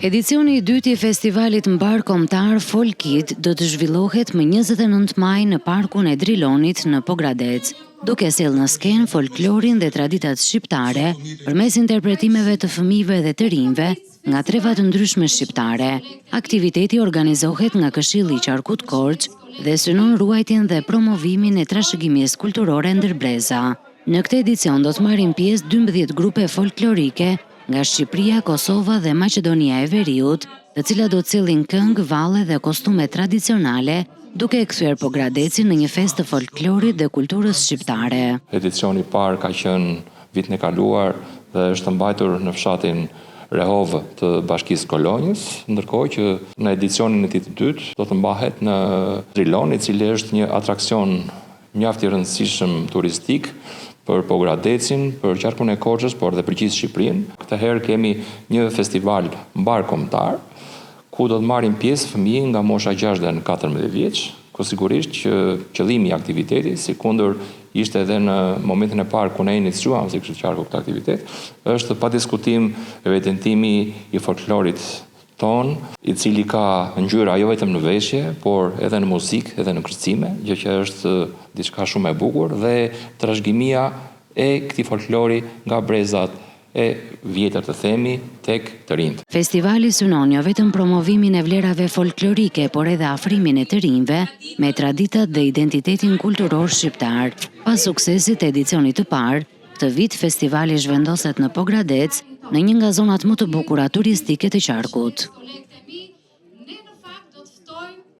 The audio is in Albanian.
Edicioni i dytë i festivalit mbar kombëtar Folkit do të zhvillohet më 29 maj në Parkun e Drilonit në Pogradec, duke sjellë në skenë folklorin dhe traditat shqiptare përmes interpretimeve të fëmijëve dhe të rinjve nga treva të ndryshme shqiptare. Aktiviteti organizohet nga Këshilli i Qarkut Korç dhe synon ruajtjen dhe promovimin e trashëgimisë kulturore ndërbreza. Në këtë edicion do të marrin pjesë 12 grupe folklorike nga Shqipëria, Kosova dhe Maqedonia e Veriut, të cilat do të sjellin këngë, valle dhe kostume tradicionale, duke e kthyer Pogradecin në një festë të folklorit dhe kulturës shqiptare. Edicioni i parë ka qenë vitin e kaluar dhe është mbajtur në fshatin Rehov të Bashkisë Kolonjës, ndërkohë që në edicionin e tij të dytë do të mbahet në Drilon, i cili është një atraksion mjaft i rëndësishëm turistik për Pogradecin, për Qarkun e Korçës, por dhe për gjithë Shqipërinë. Këtë herë kemi një festival mbar kombëtar, ku do të marrin pjesë fëmijë nga mosha 6 dhe 14 vjeç, ku sigurisht që qëllimi i aktivitetit, sikundër ishte edhe në momentin e parë ku ne iniciuam si Këshilli i Qarkut këtë aktivitet, është pa diskutim evidentimi i folklorit ton, i cili ka ngjyra jo vetëm në veshje, por edhe në muzikë, edhe në kërcime, gjë që është diçka shumë e bukur dhe trashëgimia e këtij folklori nga brezat e vjetër të themi tek të rinjt. Festivali synon jo vetëm promovimin e vlerave folklorike, por edhe afrimin e të rinjve me traditat dhe identitetin kulturor shqiptar. Pas suksesit të edicionit të parë, këtë vit festivali zhvendoset në Pogradec, në një nga zonat më të bukura turistike të Qarkut.